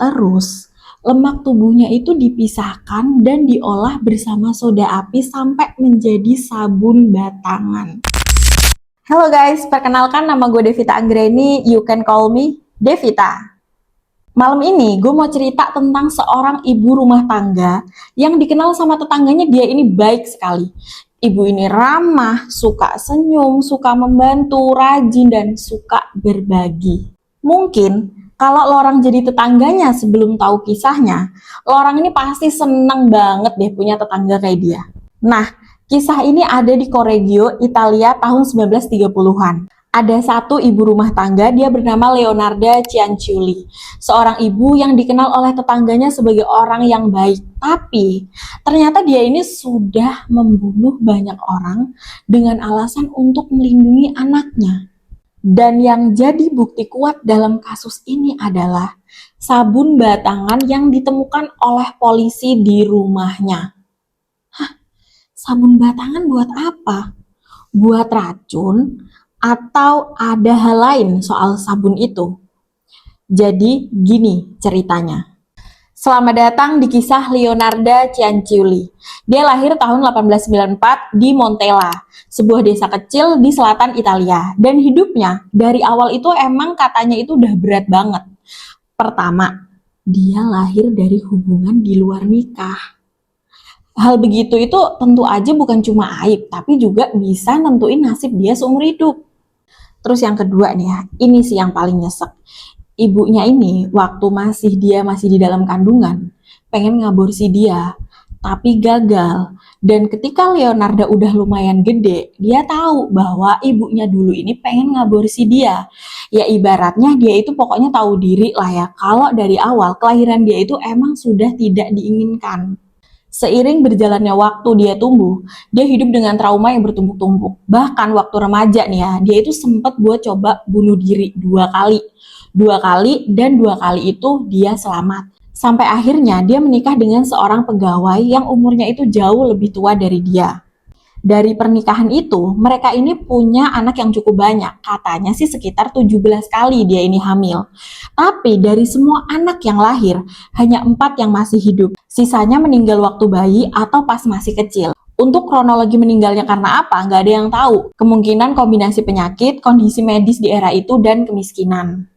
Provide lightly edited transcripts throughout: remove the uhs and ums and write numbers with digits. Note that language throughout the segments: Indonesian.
Terus, lemak tubuhnya itu dipisahkan dan diolah bersama soda api sampai menjadi sabun batangan. Halo guys, perkenalkan nama gue Devita Anggreni, you can call me Devita. Malam ini gue mau cerita tentang seorang ibu rumah tangga yang dikenal sama tetangganya dia ini baik sekali. Ibu ini ramah, suka senyum, suka membantu, rajin, dan suka berbagi. Mungkin kalau lo orang jadi tetangganya sebelum tahu kisahnya, lo orang ini pasti seneng banget deh punya tetangga kayak dia. Nah, kisah ini ada di Correggio, Italia tahun 1930-an. Ada satu ibu rumah tangga, dia bernama Leonarda Cianciulli. Seorang ibu yang dikenal oleh tetangganya sebagai orang yang baik. Tapi, ternyata dia ini sudah membunuh banyak orang dengan alasan untuk melindungi anaknya. Dan yang jadi bukti kuat dalam kasus ini adalah sabun batangan yang ditemukan oleh polisi di rumahnya. Sabun batangan buat apa? Buat racun atau ada hal lain soal sabun itu? Jadi gini ceritanya. Selamat datang di kisah Leonarda Cianciulli. Dia lahir tahun 1894 di Montella, sebuah desa kecil di selatan Italia. Dan hidupnya dari awal itu emang katanya itu udah berat banget. Pertama, dia lahir dari hubungan di luar nikah. Hal begitu itu tentu aja bukan cuma aib, tapi juga bisa nentuin nasib dia seumur hidup. Terus yang kedua nih ya, ini sih yang paling nyesek. Ibunya ini waktu dia masih di dalam kandungan, pengen ngaborsi dia, tapi gagal. Dan ketika Leonarda udah lumayan gede, dia tahu bahwa ibunya dulu ini pengen ngaborsi dia. Ya ibaratnya dia itu pokoknya tahu diri lah ya, kalau dari awal kelahiran dia itu emang sudah tidak diinginkan. Seiring berjalannya waktu dia tumbuh, dia hidup dengan trauma yang bertumpuk-tumpuk. Bahkan waktu remaja nih ya, dia itu sempat buat coba bunuh diri 2 kali. 2 kali dan 2 kali itu dia selamat. Sampai akhirnya dia menikah dengan seorang pegawai yang umurnya itu jauh lebih tua dari dia. Dari pernikahan itu, mereka ini punya anak yang cukup banyak. Katanya sih sekitar 17 kali dia ini hamil. Tapi dari semua anak yang lahir, hanya 4 yang masih hidup. Sisanya meninggal waktu bayi atau pas masih kecil. Untuk kronologi meninggalnya karena apa, nggak ada yang tahu. Kemungkinan kombinasi penyakit, kondisi medis di era itu, dan kemiskinan.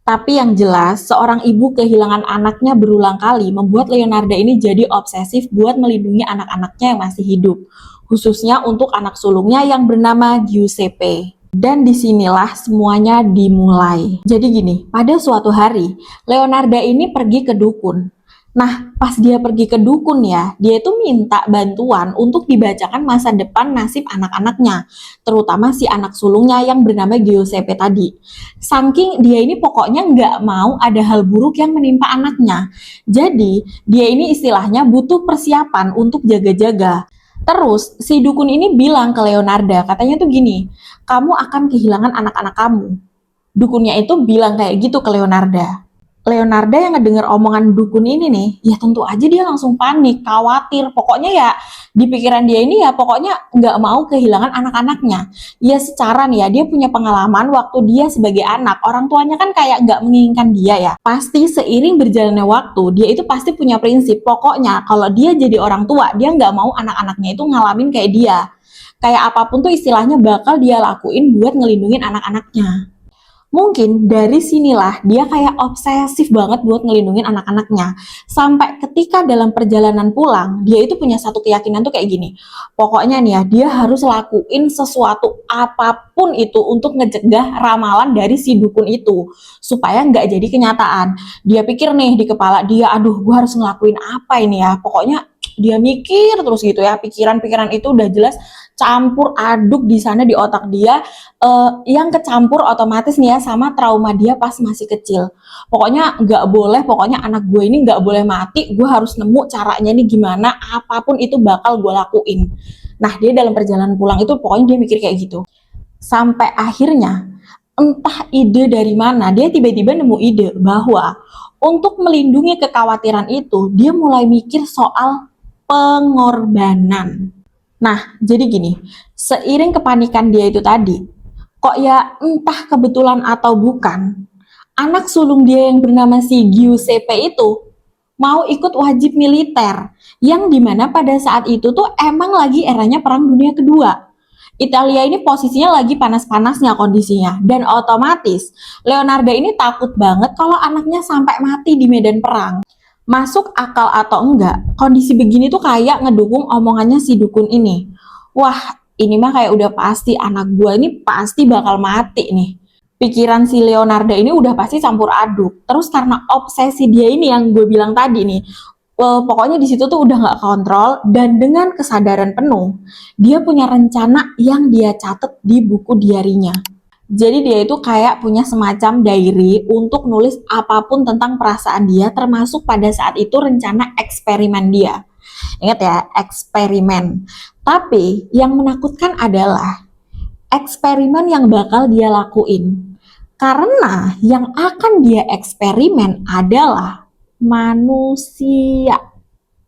Tapi yang jelas, seorang ibu kehilangan anaknya berulang kali membuat Leonarda ini jadi obsesif buat melindungi anak-anaknya yang masih hidup. Khususnya untuk anak sulungnya yang bernama Giuseppe. Dan disinilah semuanya dimulai. Jadi gini, pada suatu hari, Leonarda ini pergi ke dukun. Nah, pas dia pergi ke dukun ya, dia itu minta bantuan untuk dibacakan masa depan nasib anak-anaknya, terutama si anak sulungnya yang bernama Giuseppe tadi. Saking dia ini pokoknya nggak mau ada hal buruk yang menimpa anaknya. Jadi, dia ini istilahnya butuh persiapan untuk jaga-jaga. Terus, si dukun ini bilang ke Leonarda, katanya tuh gini, kamu akan kehilangan anak-anak kamu. Dukunnya itu bilang kayak gitu ke Leonarda. Leonarda yang ngedenger omongan dukun ini nih, ya tentu aja dia langsung panik, khawatir. Pokoknya ya di pikiran dia ini ya pokoknya nggak mau kehilangan anak-anaknya. Ya secara nih ya dia punya pengalaman waktu dia sebagai anak, orang tuanya kan kayak nggak menginginkan dia ya. Pasti seiring berjalannya waktu, dia itu pasti punya prinsip. Pokoknya kalau dia jadi orang tua, dia nggak mau anak-anaknya itu ngalamin kayak dia. Kayak apapun tuh istilahnya bakal dia lakuin buat ngelindungin anak-anaknya. Mungkin dari sinilah dia kayak obsesif banget buat ngelindungin anak-anaknya. Sampai ketika dalam perjalanan pulang, dia itu punya satu keyakinan tuh kayak gini. Pokoknya nih ya, dia harus lakuin sesuatu apapun itu untuk ngecegah ramalan dari si dukun itu. Supaya nggak jadi kenyataan. Dia pikir nih di kepala dia, aduh gue harus ngelakuin apa ini ya. Pokoknya dia mikir terus gitu ya, pikiran-pikiran itu udah jelas campur aduk di sana di otak dia, yang kecampur otomatis nih ya sama trauma dia pas masih kecil. Pokoknya nggak boleh, pokoknya anak gue ini nggak boleh mati, gue harus nemu caranya nih gimana, apapun itu bakal gue lakuin. Nah dia dalam perjalanan pulang itu pokoknya dia mikir kayak gitu. Sampai akhirnya entah ide dari mana, dia tiba-tiba nemu ide bahwa untuk melindungi kekhawatiran itu, dia mulai mikir soal pengorbanan. Nah, jadi gini, seiring kepanikan dia itu tadi, kok ya entah kebetulan atau bukan, anak sulung dia yang bernama si Giuseppe itu mau ikut wajib militer, yang dimana pada saat itu tuh emang lagi eranya Perang Dunia Kedua. Italia ini posisinya lagi panas-panasnya kondisinya, dan otomatis Leonardo ini takut banget kalau anaknya sampai mati di medan perang. Masuk akal atau enggak, kondisi begini tuh kayak ngedukung omongannya si dukun ini. Wah, ini mah kayak udah pasti anak gua ini pasti bakal mati nih. Pikiran si Leonardo ini udah pasti campur aduk. Terus karena obsesi dia ini yang gue bilang tadi nih, pokoknya di situ tuh udah nggak kontrol, dan dengan kesadaran penuh dia punya rencana yang dia catat di buku diarinya. Jadi dia itu kayak punya semacam diary untuk nulis apapun tentang perasaan dia, termasuk pada saat itu rencana eksperimen dia. Ingat ya, eksperimen. Tapi yang menakutkan adalah eksperimen yang bakal dia lakuin. Karena yang akan dia eksperimen adalah manusia.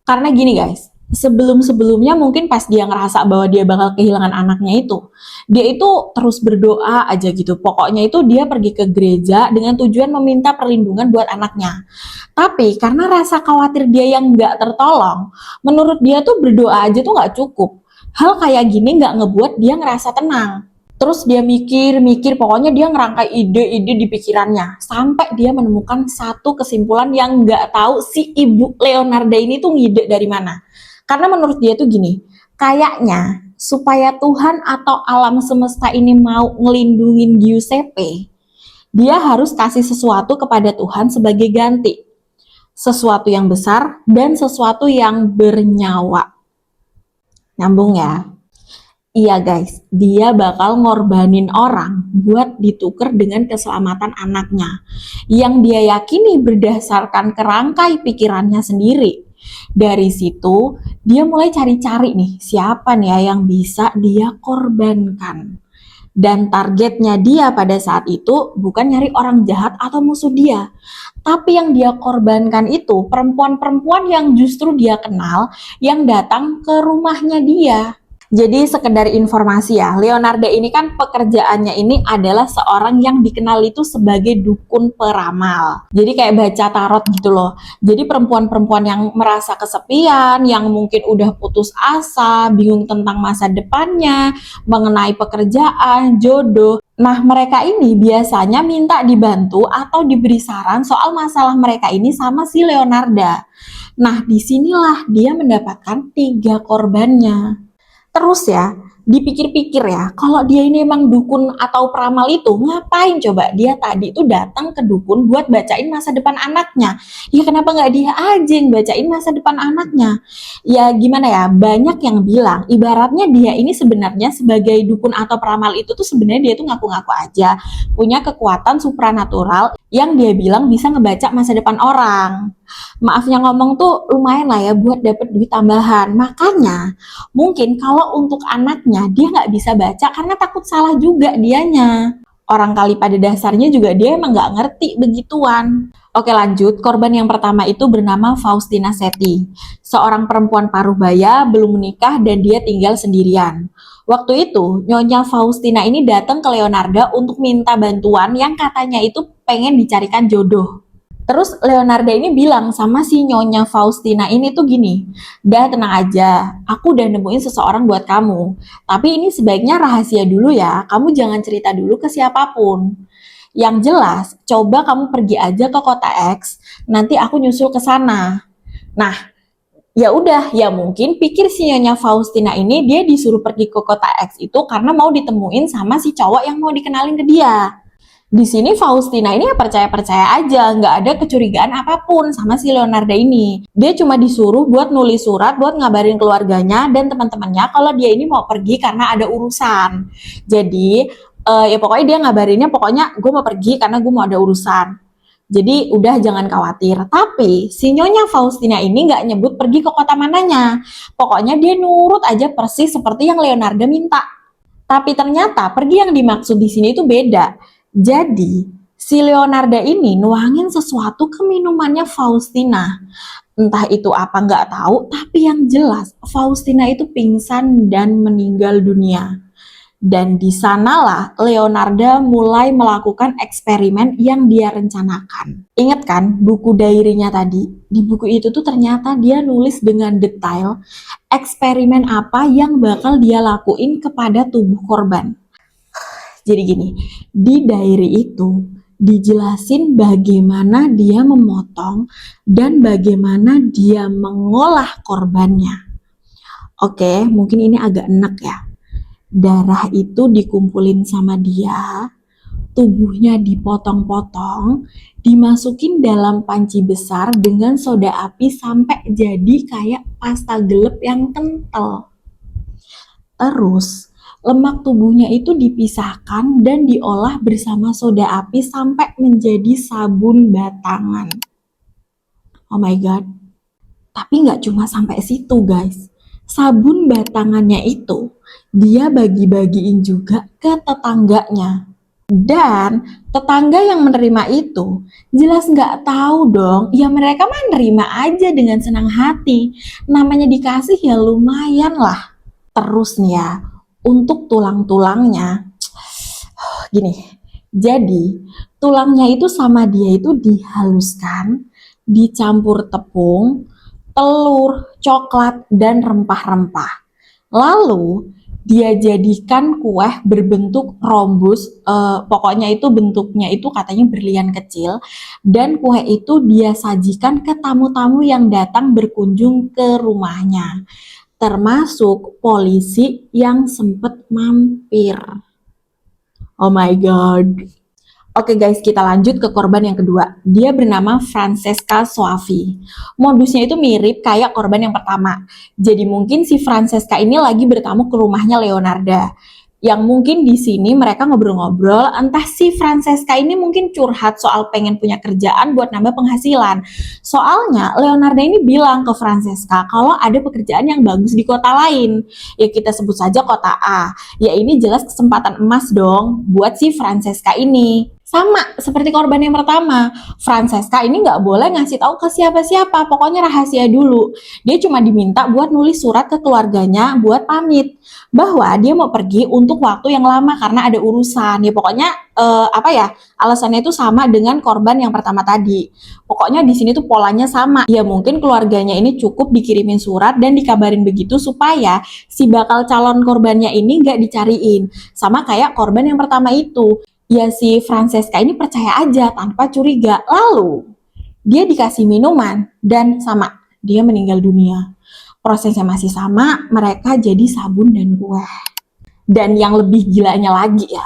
Karena gini guys, sebelum-sebelumnya mungkin pas dia ngerasa bahwa dia bakal kehilangan anaknya itu, dia itu terus berdoa aja gitu. Pokoknya itu dia pergi ke gereja dengan tujuan meminta perlindungan buat anaknya. Tapi karena rasa khawatir dia yang nggak tertolong, menurut dia tuh berdoa aja tuh nggak cukup. Hal kayak gini nggak ngebuat dia ngerasa tenang. Terus dia mikir-mikir, pokoknya dia ngerangkai ide-ide di pikirannya. Sampai dia menemukan satu kesimpulan yang nggak tahu si ibu Leonardo ini tuh ngide dari mana. Karena menurut dia tuh gini, kayaknya supaya Tuhan atau alam semesta ini mau ngelindungin Giuseppe, dia harus kasih sesuatu kepada Tuhan sebagai ganti. Sesuatu yang besar dan sesuatu yang bernyawa. Nyambung ya? Iya guys, dia bakal ngorbanin orang buat ditukar dengan keselamatan anaknya, yang dia yakini berdasarkan kerangkai pikirannya sendiri. Dari situ, dia mulai cari-cari nih, siapa nih ya yang bisa dia korbankan. Dan targetnya dia pada saat itu bukan nyari orang jahat atau musuh dia, tapi yang dia korbankan itu perempuan-perempuan yang justru dia kenal, yang datang ke rumahnya dia. Jadi sekedar informasi ya, Leonardo ini kan pekerjaannya ini adalah seorang yang dikenal itu sebagai dukun peramal. Jadi kayak baca tarot gitu loh. Jadi perempuan-perempuan yang merasa kesepian, yang mungkin udah putus asa, bingung tentang masa depannya, mengenai pekerjaan, jodoh. Nah, mereka ini biasanya minta dibantu atau diberi saran soal masalah mereka ini sama si Leonardo. Nah, disinilah dia mendapatkan 3 korbannya. Terus ya, dipikir-pikir ya, kalau dia ini emang dukun atau peramal itu, ngapain coba dia tadi tuh datang ke dukun buat bacain masa depan anaknya? Ya kenapa nggak dia aja yang bacain masa depan anaknya? Ya gimana ya, banyak yang bilang, ibaratnya dia ini sebenarnya sebagai dukun atau peramal itu tuh sebenarnya dia tuh ngaku-ngaku aja, punya kekuatan supranatural yang dia bilang bisa ngebaca masa depan orang. Maafnya ngomong tuh lumayan lah ya buat dapet duit tambahan. Makanya mungkin kalau untuk anaknya dia nggak bisa baca karena takut salah juga dianya. Orang kali pada dasarnya juga dia emang nggak ngerti begituan. Oke lanjut, korban yang pertama itu bernama Faustina Seti. Seorang perempuan paruh-baya, belum menikah dan dia tinggal sendirian. Waktu itu, Nyonya Faustina ini datang ke Leonardo untuk minta bantuan yang katanya itu pengen dicarikan jodoh. Terus Leonardo ini bilang sama si Nyonya Faustina ini tuh gini, "Dah tenang aja, aku udah nemuin seseorang buat kamu. Tapi ini sebaiknya rahasia dulu ya, kamu jangan cerita dulu ke siapapun. Yang jelas, coba kamu pergi aja ke kota X, nanti aku nyusul ke sana." Nah, ya udah, ya mungkin pikir si Nyonya Faustina ini dia disuruh pergi ke kota X itu karena mau ditemuin sama si cowok yang mau dikenalin ke dia. Di sini Faustina ini ya percaya-percaya aja, nggak ada kecurigaan apapun sama si Leonardo ini. Dia cuma disuruh buat nulis surat buat ngabarin keluarganya dan teman-temannya kalau dia ini mau pergi karena ada urusan. Jadi ya pokoknya dia ngabarinnya pokoknya gue mau pergi karena gue mau ada urusan. Jadi udah jangan khawatir. Tapi si Nyonya Faustina ini nggak nyebut pergi ke kota mananya. Pokoknya dia nurut aja persis seperti yang Leonardo minta. Tapi ternyata pergi yang dimaksud di sini itu beda. Jadi, si Leonardo ini nuangin sesuatu ke minumannya Faustina. Entah itu apa nggak tahu, tapi yang jelas Faustina itu pingsan dan meninggal dunia. Dan di sanalah Leonardo mulai melakukan eksperimen yang dia rencanakan. Ingat kan buku diary-nya tadi? Di buku itu tuh ternyata dia nulis dengan detail eksperimen apa yang bakal dia lakuin kepada tubuh korban. Jadi gini, di diary itu dijelasin bagaimana dia memotong dan bagaimana dia mengolah korbannya. Oke, mungkin ini agak enak ya. Darah itu dikumpulin sama dia, tubuhnya dipotong-potong, dimasukin dalam panci besar dengan soda api sampai jadi kayak pasta gelap yang kental. Terus, lemak tubuhnya itu dipisahkan dan diolah bersama soda api sampai menjadi sabun batangan. Oh my god. Tapi nggak cuma sampai situ guys. Sabun batangannya itu dia bagi-bagiin juga ke tetangganya. Dan tetangga yang menerima itu jelas nggak tahu dong, ya mereka mah nerima aja dengan senang hati. Namanya dikasih ya lumayan lah. Terus nih ya, untuk tulang-tulangnya, gini, jadi tulangnya itu sama dia itu dihaluskan, dicampur tepung, telur, coklat, dan rempah-rempah. Lalu dia jadikan kue berbentuk rombus, pokoknya itu bentuknya itu katanya berlian kecil, dan kue itu dia sajikan ke tamu-tamu yang datang berkunjung ke rumahnya, termasuk polisi yang sempat mampir. Oh my god. Oke guys, kita lanjut ke korban yang kedua. Dia bernama Francesca Soavi. Modusnya itu mirip kayak korban yang pertama. Jadi mungkin si Francesca ini lagi bertamu ke rumahnya Leonardo. Yang mungkin di sini mereka ngobrol-ngobrol, entah si Francesca ini mungkin curhat soal pengen punya kerjaan buat nambah penghasilan. Soalnya Leonardo ini bilang ke Francesca kalau ada pekerjaan yang bagus di kota lain. Ya kita sebut saja kota A. Ya ini jelas kesempatan emas dong buat si Francesca ini. Sama seperti korban yang pertama, Francesca ini nggak boleh ngasih tahu ke siapa-siapa, pokoknya rahasia dulu. Dia cuma diminta buat nulis surat ke keluarganya buat pamit bahwa dia mau pergi untuk waktu yang lama karena ada urusan. Ya pokoknya alasannya itu sama dengan korban yang pertama tadi. Pokoknya di sini tuh polanya sama. Ya mungkin keluarganya ini cukup dikirimin surat dan dikabarin begitu supaya si bakal calon korbannya ini nggak dicariin. Sama kayak korban yang pertama itu. Ya si Francesca ini percaya aja tanpa curiga. Lalu dia dikasih minuman dan sama, dia meninggal dunia. Prosesnya masih sama, mereka jadi sabun dan kue. Dan yang lebih gilanya lagi ya,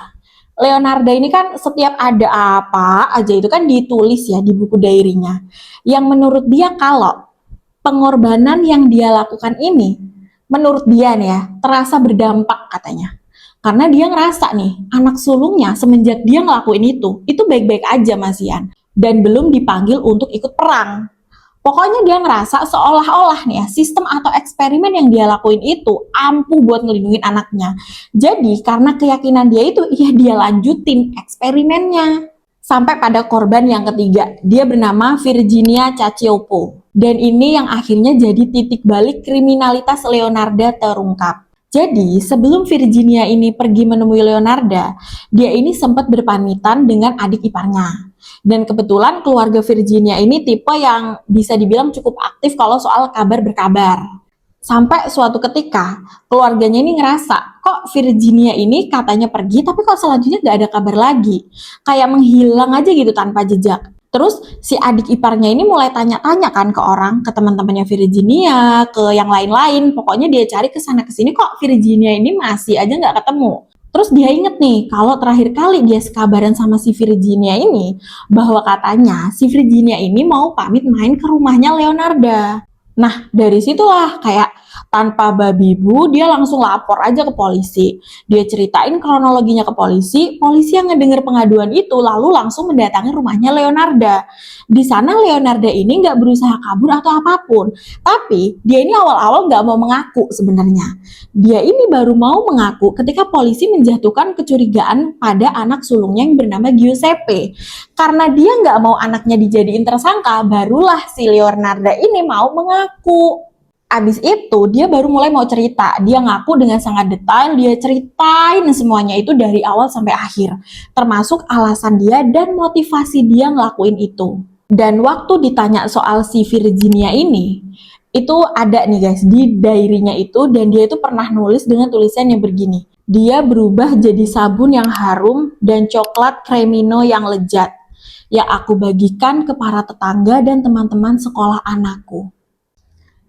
Leonardo ini kan setiap ada apa aja itu kan ditulis ya di buku diary-nya. Yang menurut dia kalau pengorbanan yang dia lakukan ini, menurut dia nih ya, terasa berdampak katanya. Karena dia ngerasa nih, anak sulungnya semenjak dia ngelakuin itu baik-baik aja Mas Ian. Dan belum dipanggil untuk ikut perang. Pokoknya dia ngerasa seolah-olah nih ya, sistem atau eksperimen yang dia lakuin itu ampuh buat ngelindungin anaknya. Jadi karena keyakinan dia itu, ya dia lanjutin eksperimennya. Sampai pada korban yang ketiga, dia bernama Virginia Cacioppo. Dan ini yang akhirnya jadi titik balik kriminalitas Leonardo terungkap. Jadi, sebelum Virginia ini pergi menemui Leonardo, dia ini sempat berpamitan dengan adik iparnya. Dan kebetulan keluarga Virginia ini tipe yang bisa dibilang cukup aktif kalau soal kabar berkabar. Sampai suatu ketika, keluarganya ini ngerasa, kok Virginia ini katanya pergi, tapi kok selanjutnya gak ada kabar lagi. Kayak menghilang aja gitu tanpa jejak. Terus si adik iparnya ini mulai tanya-tanya kan ke orang, ke teman-temannya Virginia, ke yang lain-lain. Pokoknya dia cari ke sana ke sini kok Virginia ini masih aja nggak ketemu. Terus dia inget nih kalau terakhir kali dia sekabaran sama si Virginia ini bahwa katanya si Virginia ini mau pamit main ke rumahnya Leonardo. Nah, dari situlah kayak tanpa babi bu, dia langsung lapor aja ke polisi. Dia ceritain kronologinya ke polisi, polisi yang ngedenger pengaduan itu lalu langsung mendatangi rumahnya Leonardo. Di sana Leonardo ini nggak berusaha kabur atau apapun, tapi dia ini awal-awal nggak mau mengaku sebenarnya. Dia ini baru mau mengaku ketika polisi menjatuhkan kecurigaan pada anak sulungnya yang bernama Giuseppe. Karena dia nggak mau anaknya dijadiin tersangka, barulah si Leonardo ini mau mengaku. Abis itu dia baru mulai mau cerita. Dia ngaku dengan sangat detail, dia ceritain semuanya itu dari awal sampai akhir. Termasuk alasan dia dan motivasi dia ngelakuin itu. Dan waktu ditanya soal si Virginia ini, itu ada nih guys di diary-nya itu, dan dia itu pernah nulis dengan tulisan yang begini. Dia berubah jadi sabun yang harum dan coklat Cremino yang lezat, yang aku bagikan ke para tetangga dan teman-teman sekolah anakku.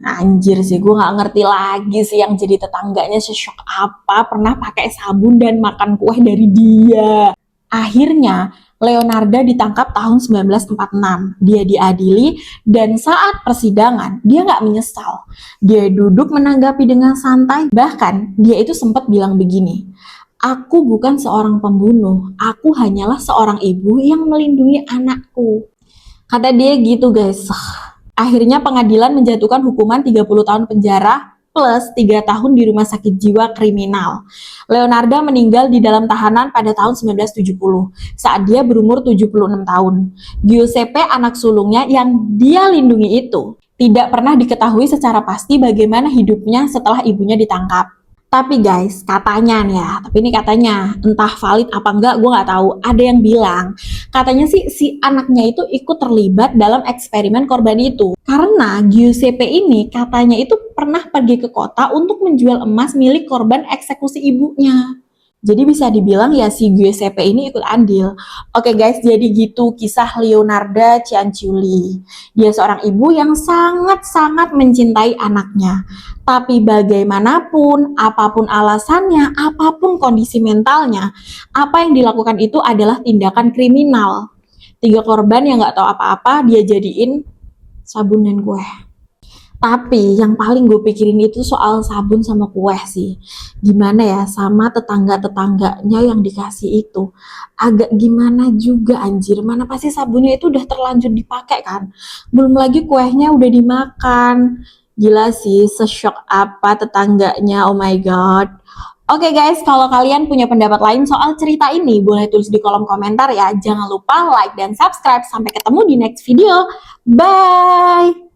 Anjir sih, gue nggak ngerti lagi sih yang jadi tetangganya sesyok apa pernah pakai sabun dan makan kue dari dia. Akhirnya, Leonarda ditangkap tahun 1946. Dia diadili dan saat persidangan, dia nggak menyesal. Dia duduk menanggapi dengan santai. Bahkan, dia itu sempat bilang begini, aku bukan seorang pembunuh, aku hanyalah seorang ibu yang melindungi anakku. Kata dia gitu guys. Akhirnya pengadilan menjatuhkan hukuman 30 tahun penjara plus 3 tahun di rumah sakit jiwa kriminal. Leonarda meninggal di dalam tahanan pada tahun 1970 saat dia berumur 76 tahun. Giuseppe, anak sulungnya yang dia lindungi itu, tidak pernah diketahui secara pasti bagaimana hidupnya setelah ibunya ditangkap. Tapi guys, katanya nih ya, tapi ini katanya, entah valid apa enggak gue nggak tahu. Ada yang bilang, katanya sih si anaknya itu ikut terlibat dalam eksperimen korban itu. Karena Giuseppe ini katanya itu pernah pergi ke kota untuk menjual emas milik korban eksekusi ibunya. Jadi bisa dibilang ya si Giuseppe ini ikut andil. Oke guys, jadi gitu kisah Leonarda Cianciulli. Dia seorang ibu yang sangat-sangat mencintai anaknya. Tapi bagaimanapun, apapun alasannya, apapun kondisi mentalnya, apa yang dilakukan itu adalah tindakan kriminal. 3 korban yang nggak tahu apa-apa dia jadiin sabun dan kue. Tapi yang paling gue pikirin itu soal sabun sama kue sih. Gimana ya sama tetangga-tetangganya yang dikasih itu. Agak gimana juga anjir. Mana pasti sabunnya itu udah terlanjur dipakai kan. Belum lagi kuehnya udah dimakan. Gila sih, sesyok apa tetangganya. Oh my god. Oke guys, kalau kalian punya pendapat lain soal cerita ini, boleh tulis di kolom komentar ya. Jangan lupa like dan subscribe. Sampai ketemu di next video. Bye!